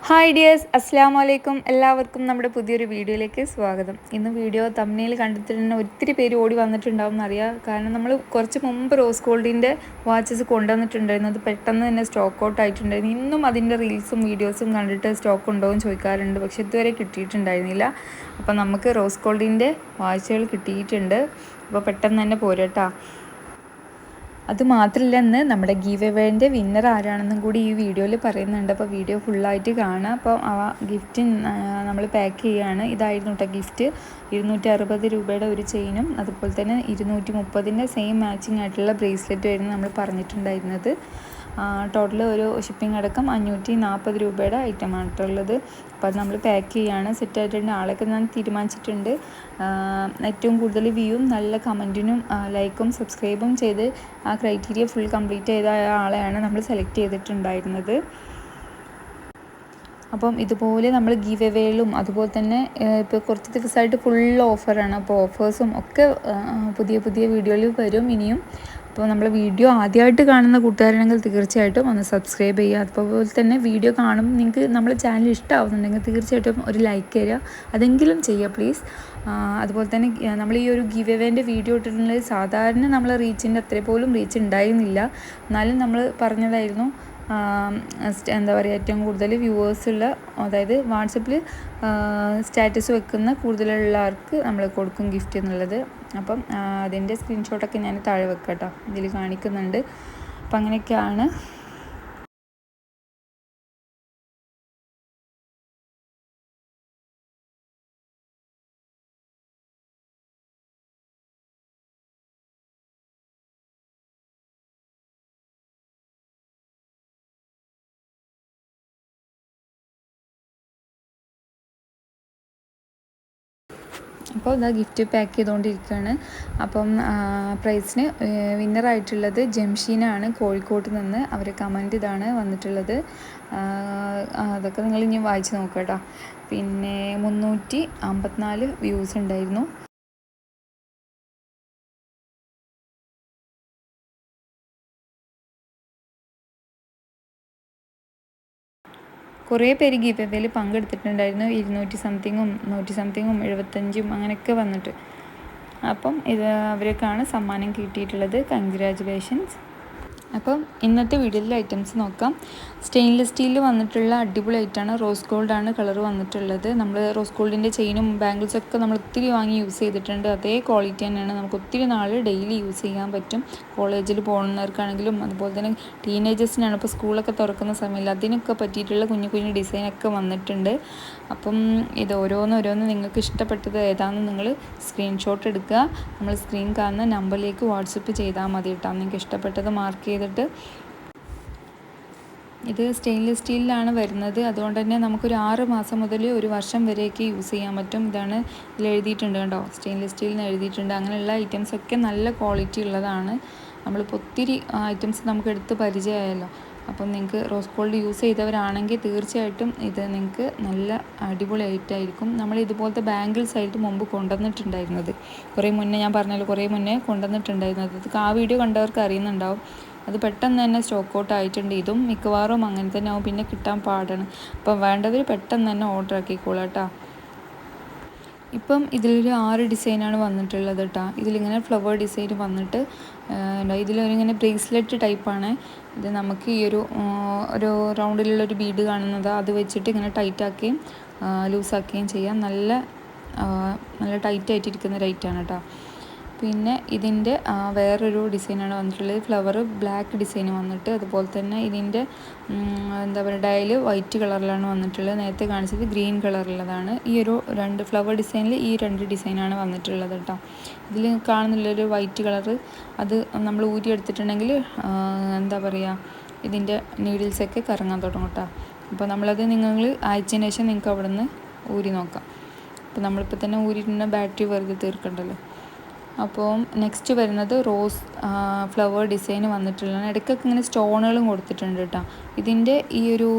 Hi dears, അസ്സാം വലൈക്കും. എല്ലാവർക്കും നമ്മുടെ പുതിയൊരു വീഡിയോയിലേക്ക് സ്വാഗതം. ഇന്ന് വീഡിയോ തമ്മിൽ കണ്ടിട്ട് തന്നെ ഒത്തിരി പേര് ഓടി വന്നിട്ടുണ്ടാവും എന്നറിയാം. കാരണം നമ്മൾ കുറച്ച് മുമ്പ് റോസ് ഗോൾഡിൻ്റെ വാച്ചസ് കൊണ്ടുവന്നിട്ടുണ്ടായിരുന്നു. അത് പെട്ടെന്ന് തന്നെ സ്റ്റോക്ക് ഔട്ട് ആയിട്ടുണ്ടായിരുന്നു. ഇന്നും അതിൻ്റെ റീൽസും വീഡിയോസും കണ്ടിട്ട് സ്റ്റോക്ക് ഉണ്ടോ എന്ന് ചോദിക്കാറുണ്ട്. പക്ഷേ ഇതുവരെ കിട്ടിയിട്ടുണ്ടായിരുന്നില്ല. അപ്പോൾ നമുക്ക് റോസ് ഗോൾഡിൻ്റെ വാച്ചുകൾ കിട്ടിയിട്ടുണ്ട്. അപ്പോൾ പെട്ടെന്ന് തന്നെ പോരട്ടാ. അതുമാത്രമല്ല, ഇന്ന് നമ്മുടെ ഗീവ് എവേൻ്റെ വിന്നർ ആരാണെന്നും കൂടി ഈ വീഡിയോയിൽ പറയുന്നുണ്ട്. അപ്പോൾ വീഡിയോ ഫുള്ളായിട്ട് കാണാം. അപ്പോൾ ആ ഗിഫ്റ്റ് നമ്മൾ പാക്ക് ചെയ്യുകയാണ്. ഇതായിരുന്നു കേട്ടോ ഗിഫ്റ്റ്. 260 രൂപയുടെ ഒരു ചെയിനും അതുപോലെ തന്നെ 230 സെയിം മാച്ചിങ് ആയിട്ടുള്ള ബ്രേസ്ലെറ്റും ആയിരുന്നു നമ്മൾ പറഞ്ഞിട്ടുണ്ടായിരുന്നത്. ടോട്ടൽ ഒരു ഷിപ്പിംഗ് അടക്കം 540 രൂപയുടെ ഐറ്റമായിട്ടുള്ളത്. അപ്പോൾ അത് നമ്മൾ പാക്ക് ചെയ്യുകയാണ്. സെറ്റായിട്ടുണ്ട്. ആളൊക്കെ ഞാൻ തീരുമാനിച്ചിട്ടുണ്ട്. ഏറ്റവും കൂടുതൽ വ്യൂവും നല്ല കമൻറ്റിനും ലൈക്കും സബ്സ്ക്രൈബും ചെയ്ത് ആ ക്രൈറ്റീരിയ ഫുൾ കംപ്ലീറ്റ് ചെയ്ത ആളെയാണ് നമ്മൾ സെലക്ട് ചെയ്തിട്ടുണ്ടായിരുന്നത്. അപ്പം ഇതുപോലെ നമ്മൾ ഗീവ് എവേയിലും അതുപോലെ തന്നെ ഇപ്പോൾ കുറച്ച് ദിവസമായിട്ട് ഫുൾ ഓഫറാണ്. അപ്പോൾ ഓഫേഴ്സും ഒക്കെ പുതിയ പുതിയ വീഡിയോയിൽ വരും ഇനിയും. അപ്പോൾ നമ്മൾ വീഡിയോ ആദ്യമായിട്ട് കാണുന്ന കൂട്ടുകാരാണെങ്കിൽ തീർച്ചയായിട്ടും ഒന്ന് സബ്സ്ക്രൈബ് ചെയ്യുക. അതുപോലെ തന്നെ വീഡിയോ കാണുമ്പോൾ നിങ്ങൾക്ക് നമ്മുടെ ചാനൽ ഇഷ്ടമാവുന്നുണ്ടെങ്കിൽ തീർച്ചയായിട്ടും ഒരു ലൈക്ക് തരിക, അതെങ്കിലും ചെയ്യുക പ്ലീസ്. അതുപോലെ തന്നെ നമ്മൾ ഈ ഒരു ഗീവ് എവേൻ്റെ വീഡിയോ ഇട്ടിട്ടുണ്ടെങ്കിൽ സാധാരണ നമ്മൾ റീച്ചിൻ്റെ അത്രേ പോലും റീച്ച് ഉണ്ടായിരുന്നില്ല. എന്നാലും നമ്മൾ പറഞ്ഞതായിരുന്നു എന്താ പറയുക, ഏറ്റവും കൂടുതൽ വ്യൂവേഴ്സുള്ള, അതായത് വാട്സപ്പിൽ സ്റ്റാറ്റസ് വെക്കുന്ന കൂടുതലുള്ളവർക്ക് നമ്മൾ കൊടുക്കും ഗിഫ്റ്റ് എന്നുള്ളത്. അപ്പം അതിൻ്റെ സ്ക്രീൻഷോട്ടൊക്കെ ഞാൻ താഴെ വെക്കാം കേട്ടോ, ഇതിൽ കാണിക്കുന്നുണ്ട്. അപ്പം അങ്ങനെയൊക്കെയാണ്. അപ്പോൾ ഇതാ ഗിഫ്റ്റ് പാക്ക് ചെയ്തുകൊണ്ടിരിക്കുകയാണ്. അപ്പം പ്രൈസിന് വിന്നറായിട്ടുള്ളത് ജംഷീനാണ്, കോഴിക്കോട്ട് നിന്ന്. അവർ കമൻറ്റ് ഇതാണ് വന്നിട്ടുള്ളത്. അതൊക്കെ നിങ്ങൾ ഇനി വായിച്ച് നോക്കുക കേട്ടോ. പിന്നെ 354 വ്യൂസ് ഉണ്ടായിരുന്നു. കുറേ പേര് ഗീവ് എവേയിൽ പങ്കെടുത്തിട്ടുണ്ടായിരുന്നു. 200 സംതിങ്ങും 100 സംതിങ്ങും 75 അങ്ങനെയൊക്കെ വന്നിട്ട്. അപ്പം ഇത് അവർക്കാണ് സമ്മാനം കിട്ടിയിട്ടുള്ളത്. കൺഗ്രാജുലേഷൻസ്. അപ്പം ഇന്നത്തെ വീഡിയോയിലെ ഐറ്റംസ് നോക്കാം. സ്റ്റെയിൻലെസ് സ്റ്റീലിൽ വന്നിട്ടുള്ള അടിപൊളി ഐറ്റമാണ്. റോസ് ഗോൾഡാണ് കളർ വന്നിട്ടുള്ളത്. നമ്മൾ റോസ് ഗോൾഡിൻ്റെ ചെയിനും ബാംഗിൾസൊക്കെ നമ്മൾ ഒത്തിരി വാങ്ങി യൂസ് ചെയ്തിട്ടുണ്ട്. അതേ ക്വാളിറ്റി തന്നെയാണ്. നമുക്ക് ഒത്തിരി നാൾ ഡെയിലി യൂസ് ചെയ്യാൻ പറ്റും. കോളേജിൽ പോകുന്നവർക്കാണെങ്കിലും അതുപോലെ തന്നെ ടീനേജേഴ്സിനാണ് ഇപ്പോൾ സ്കൂളൊക്കെ തുറക്കുന്ന സമയമില്ല, അതിനൊക്കെ പറ്റിയിട്ടുള്ള കുഞ്ഞു കുഞ്ഞു ഡിസൈനൊക്കെ വന്നിട്ടുണ്ട്. അപ്പം ഇത് ഓരോന്ന് നിങ്ങൾക്ക് ഇഷ്ടപ്പെട്ടത് ഏതാണെന്ന് നിങ്ങൾ സ്ക്രീൻഷോട്ട് എടുക്കുക. നമ്മൾ സ്ക്രീൻ കാണുന്ന നമ്പറിലേക്ക് വാട്സപ്പ് ചെയ്താൽ മതി കേട്ടോ. നിങ്ങൾക്ക് ഇഷ്ടപ്പെട്ടത് മാർക്ക് ചെയ്തിട്ട്. ഇത് സ്റ്റെയിൻലെസ് സ്റ്റീലിലാണ് വരുന്നത്. അതുകൊണ്ട് തന്നെ നമുക്കൊരു 6 മാസം മുതൽ 1 വർഷം വരെയൊക്കെ യൂസ് ചെയ്യാൻ പറ്റും. ഇതാണ് ഇതിൽ എഴുതിയിട്ടുണ്ട് കണ്ടോ, സ്റ്റെയിൻലെസ് സ്റ്റീലിന് എഴുതിയിട്ടുണ്ട്. അങ്ങനെയുള്ള ഐറ്റംസൊക്കെ നല്ല ക്വാളിറ്റി ഉള്ളതാണ്. നമ്മളിപ്പോൾ ഒത്തിരി ഐറ്റംസ് നമുക്ക് എടുത്ത് പരിചയമായല്ലോ. അപ്പം നിങ്ങൾക്ക് റോസ് ഗോൾഡ് യൂസ് ചെയ്തവരാണെങ്കിൽ തീർച്ചയായിട്ടും ഇത് നിങ്ങൾക്ക് നല്ല അടിപൊളി ആയിട്ടായിരിക്കും. നമ്മൾ ഇതുപോലത്തെ ബാംഗിൾസ് ആയിട്ട് മുമ്പ് കൊണ്ടുവന്നിട്ടുണ്ടായിരുന്നത്, കുറേ മുന്നേ, ഞാൻ പറഞ്ഞല്ലോ കുറേ മുന്നേ കൊണ്ടുവന്നിട്ടുണ്ടായിരുന്നത്. ഇത് ആ വീഡിയോ കണ്ടവർക്ക് അറിയുന്നുണ്ടാവും. അത് പെട്ടെന്ന് തന്നെ സ്റ്റോക്ക് ഔട്ട് ആയിട്ടുണ്ട്. ഇതും മിക്കവാറും അങ്ങനെ തന്നെ ആവും, പിന്നെ കിട്ടാൻ പാടാണ്. അപ്പം വേണ്ടവർ പെട്ടെന്ന് തന്നെ ഓർഡർ ആക്കിക്കോളാം കേട്ടോ. ഇപ്പം ഇതിലൊരു 6 ഡിസൈനാണ് വന്നിട്ടുള്ളത് കേട്ടോ. ഇതിലിങ്ങനെ ഫ്ലവർ ഡിസൈൻ വന്നിട്ട് ഇതിലൊരിങ്ങനെ ബ്രേസ്ലെറ്റ് ടൈപ്പാണ്. ഇത് നമുക്ക് ഈ ഒരു റൗണ്ടിലുള്ളൊരു ബീഡ് കാണുന്നത്, അത് വെച്ചിട്ട് ഇങ്ങനെ ടൈറ്റാക്കുകയും ലൂസാക്കുകയും ചെയ്യാം. നല്ല ടൈറ്റായിട്ടിരിക്കുന്ന റൈറ്റാണ് കേട്ടോ. പിന്നെ ഇതിൻ്റെ വേറൊരു ഡിസൈനാണ് വന്നിട്ടുള്ളത്. ഫ്ലവർ ബ്ലാക്ക് ഡിസൈൻ വന്നിട്ട്, അതുപോലെ തന്നെ ഇതിൻ്റെ എന്താ പറയുക, ഡയൽ വൈറ്റ് കളറിലാണ് വന്നിട്ടുള്ളത്. നേരത്തെ കാണിച്ചത് ഗ്രീൻ കളറുള്ളതാണ്. ഈ ഒരു 2 ഫ്ലവർ ഡിസൈനിൽ ഈ 2 ഡിസൈനാണ് വന്നിട്ടുള്ളത് കേട്ടോ. ഇതിൽ കാണുന്നുള്ളൊരു വൈറ്റ് കളറ്, അത് നമ്മൾ ഊരിയെടുത്തിട്ടുണ്ടെങ്കിൽ എന്താ പറയുക, ഇതിൻ്റെ നീഡിൽസൊക്കെ കറങ്ങാൻ തുടങ്ങും കേട്ടോ. അപ്പോൾ നമ്മളത് നിങ്ങൾ അയച്ചതിന് ശേഷം നിങ്ങൾക്ക് അവിടെ നിന്ന് ഊരി നോക്കാം. അപ്പോൾ നമ്മളിപ്പോൾ തന്നെ ഊരിയിട്ടുള്ള ബാറ്ററി വെറുതെ തീർക്കണ്ടല്ലോ. അപ്പോൾ നെക്സ്റ്റ് വരുന്നത് റോസ് ഫ്ലവർ ഡിസൈൻ വന്നിട്ടുള്ളതാണ്. ഇടയ്ക്കൊക്കെ ഇങ്ങനെ സ്റ്റോണുകളും കൊടുത്തിട്ടുണ്ട് കേട്ടോ. ഇതിൻ്റെ ഈ ഒരു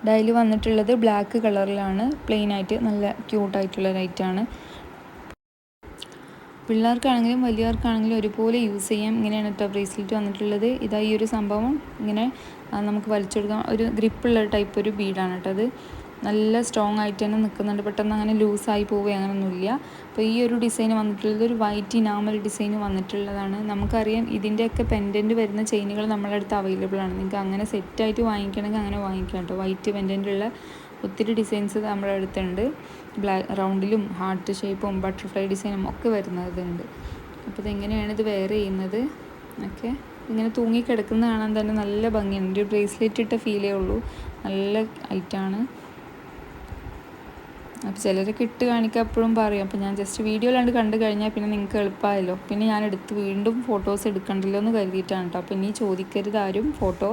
ഡയൽ വന്നിട്ടുള്ളത് ബ്ലാക്ക് കളറിലാണ്, പ്ലെയിൻ ആയിട്ട് നല്ല ക്യൂട്ടായിട്ടുള്ള ലൈറ്റാണ്. പിള്ളേർക്കാണെങ്കിലും വലിയവർക്കാണെങ്കിലും ഒരുപോലെ യൂസ് ചെയ്യാം. ഇങ്ങനെയാണ് കേട്ടോ ബ്രേസ്ലെറ്റ് വന്നിട്ടുള്ളത്. ഇതാ ഈ ഒരു സംഭവം ഇങ്ങനെ നമുക്ക് വലിച്ചെടുക്കാൻ ഒരു ഗ്രിപ്പുള്ള ടൈപ്പ് ഒരു ബീഡാണ് കേട്ടോ. അത് നല്ല സ്ട്രോങ് ആയിട്ട് തന്നെ നിൽക്കുന്നുണ്ട്, പെട്ടെന്ന് അങ്ങനെ ലൂസായി പോവുകയോ അങ്ങനെയൊന്നുമില്ല. അപ്പോൾ ഈ ഒരു ഡിസൈൻ വന്നിട്ടുള്ളത് ഒരു വൈറ്റ് ഇനാമൽ ഡിസൈൻ വന്നിട്ടുള്ളതാണ്. നമുക്കറിയാം ഇതിൻ്റെയൊക്കെ പെൻഡൻറ്റ് വരുന്ന ചെയിനുകൾ നമ്മളെ അടുത്ത് അവൈലബിൾ ആണ്. നിങ്ങൾക്ക് അങ്ങനെ സെറ്റായിട്ട് വാങ്ങിക്കണമെങ്കിൽ അങ്ങനെ വാങ്ങിക്കാം കേട്ടോ. വൈറ്റ് പെൻഡൻറ്റുള്ള ഒത്തിരി ഡിസൈൻസ് നമ്മുടെ അടുത്തുണ്ട്. റൗണ്ടിലും ഹാർട്ട് ഷേപ്പും ബട്ടർഫ്ലൈ ഡിസൈനും ഒക്കെ വരുന്നതുണ്ട്. അപ്പോൾ ഇതെങ്ങനെയാണ് ഇത് വെയർ ചെയ്യുന്നത് ഒക്കെ ഇങ്ങനെ തൂങ്ങിക്കിടക്കുന്ന കാണാൻ തന്നെ നല്ല ഭംഗിയുണ്ട്. ഒരു ബ്രേസ്ലെറ്റ് ഇട്ട ഫീലേ ഉള്ളൂ, നല്ല ഐറ്റാണ്. അപ്പോൾ ചിലരൊക്കെ ഇട്ട് കാണിക്കാൻ എപ്പോഴും പറയും. അപ്പോൾ ഞാൻ ജസ്റ്റ് വീഡിയോയിലാണ്ട് കണ്ടു കഴിഞ്ഞാൽ പിന്നെ നിങ്ങൾക്ക് എളുപ്പമായല്ലോ, പിന്നെ ഞാൻ വീണ്ടും ഫോട്ടോസ് എടുക്കണ്ടല്ലോ എന്ന് കരുതിയിട്ടാണ് കേട്ടോ. അപ്പോൾ ഇനി ചോദിക്കരുത് ആരും ഫോട്ടോ,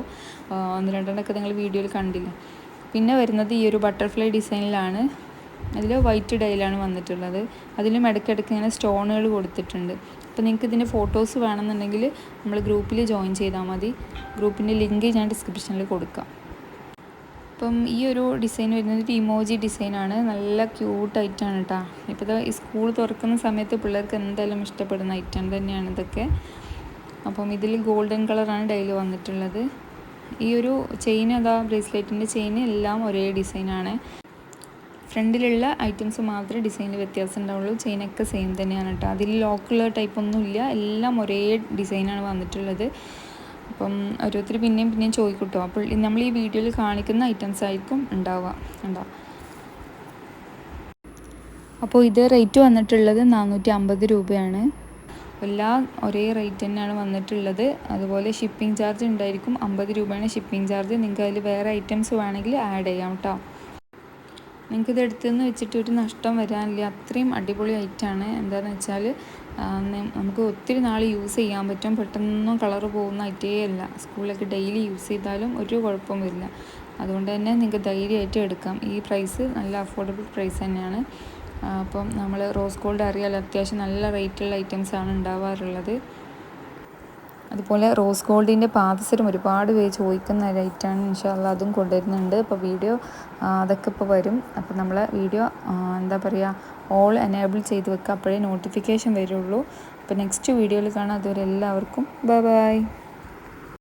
1-2 നിങ്ങൾ വീഡിയോയിൽ കണ്ടില്ല. പിന്നെ വരുന്നത് ഈ ഒരു ബട്ടർഫ്ലൈ ഡിസൈനിലാണ്. അതിൽ വൈറ്റ് ഡൈലാണ് വന്നിട്ടുള്ളത്. അതിലും ഇടയ്ക്കിടയ്ക്ക് ഇങ്ങനെ സ്റ്റോണുകൾ കൊടുത്തിട്ടുണ്ട്. അപ്പോൾ നിങ്ങൾക്ക് ഇതിൻ്റെ ഫോട്ടോസ് വേണമെന്നുണ്ടെങ്കിൽ നമ്മൾ ഗ്രൂപ്പിൽ ജോയിൻ ചെയ്താൽ മതി. ഗ്രൂപ്പിൻ്റെ ലിങ്ക് ഞാൻ ഡിസ്ക്രിപ്ഷനിൽ കൊടുക്കാം. അപ്പം ഈ ഒരു ഡിസൈൻ വരുന്നത് ഒരു ഇമോജി ഡിസൈനാണ്. നല്ല ക്യൂട്ടായിട്ടാണ് കേട്ടോ. ഇപ്പോൾ ഈ സ്കൂൾ തുറക്കുന്ന സമയത്ത് പിള്ളേർക്ക് എന്തായാലും ഇഷ്ടപ്പെടുന്ന ഐറ്റം തന്നെയാണ് ഇതൊക്കെ. അപ്പം ഇതിൽ ഗോൾഡൻ കളറാണ് ഡൈലി വന്നിട്ടുള്ളത്. ഈ ഒരു ചെയിൻ ബ്രേസ്ലെറ്റിൻ്റെ ചെയിൻ എല്ലാം ഒരേ ഡിസൈനാണ്. ഫ്രണ്ടിലുള്ള ഐറ്റംസ് മാത്രമേ ഡിസൈനിൽ വ്യത്യാസം ഉണ്ടാവുള്ളൂ. ചെയിനൊക്കെ സെയിം തന്നെയാണ് കേട്ടോ. അതിൽ ലോക്കുള്ള ടൈപ്പൊന്നുമില്ല, എല്ലാം ഒരേ ഡിസൈനാണ് വന്നിട്ടുള്ളത്. അപ്പം ഓരോരുത്തർ പിന്നെയും ചോദിക്കൂട്ടോ. അപ്പോൾ നമ്മൾ ഈ വീഡിയോയിൽ കാണിക്കുന്ന ഐറ്റംസ് ആയിരിക്കും ഉണ്ടാവുക. അപ്പോൾ ഇത് റേറ്റ് വന്നിട്ടുള്ളത് 450 രൂപയാണ്. എല്ലാം ഒരേ റേറ്റ് തന്നെയാണ് വന്നിട്ടുള്ളത്. അതുപോലെ ഷിപ്പിംഗ് ചാർജ് ഉണ്ടായിരിക്കും, 50 രൂപയാണ് ഷിപ്പിംഗ് ചാർജ്. നിങ്ങൾക്ക് അതിൽ വേറെ ഐറ്റംസ് വേണമെങ്കിൽ ആഡ് ചെയ്യാം കേട്ടോ. നിങ്ങൾക്കിത് എടുത്തുനിന്ന് വെച്ചിട്ട് ഒരു നഷ്ടം വരാനില്ല, അത്രയും അടിപൊളി ഐറ്റമാണ്. എന്താണെന്ന് വെച്ചാൽ നമുക്ക് ഒത്തിരി നാൾ യൂസ് ചെയ്യാൻ പറ്റും, പെട്ടെന്നൊന്നും കളറ് പോകുന്ന ഐറ്റേ അല്ല. സ്കൂളിലൊക്കെ ഡെയിലി യൂസ് ചെയ്താലും ഒരു കുഴപ്പം വരില്ല. അതുകൊണ്ട് തന്നെ നിങ്ങൾക്ക് ധൈര്യമായിട്ട് എടുക്കാം. ഈ പ്രൈസ് നല്ല അഫോർഡബിൾ പ്രൈസ് തന്നെയാണ്. അപ്പം നമ്മൾ റോസ് ഗോൾഡ് അറിയാലോ, അത്യാവശ്യം നല്ല റേറ്റുള്ള ഐറ്റംസാണ് ഉണ്ടാവാറുള്ളത്. അതുപോലെ റോസ് ഗോൾഡിൻ്റെ പാദസരം ഒരുപാട് പേര് ചോദിക്കുന്ന ഒരു ഐറ്റമാണ്. ഇൻഷാല്ലാ അതും കൊണ്ടുവരുന്നുണ്ട്. അപ്പോൾ വീഡിയോ അതൊക്കെ ഇപ്പോൾ വരും. അപ്പോൾ നമ്മൾ വീഡിയോ ഓൾ എനേബിൾ ചെയ്ത് വെക്കുക, അപ്പോഴേ നോട്ടിഫിക്കേഷൻ വരുള്ളൂ. അപ്പോൾ നെക്സ്റ്റ് വീഡിയോയിൽ കാണാം. അതുവരെ എല്ലാവർക്കും ബൈ.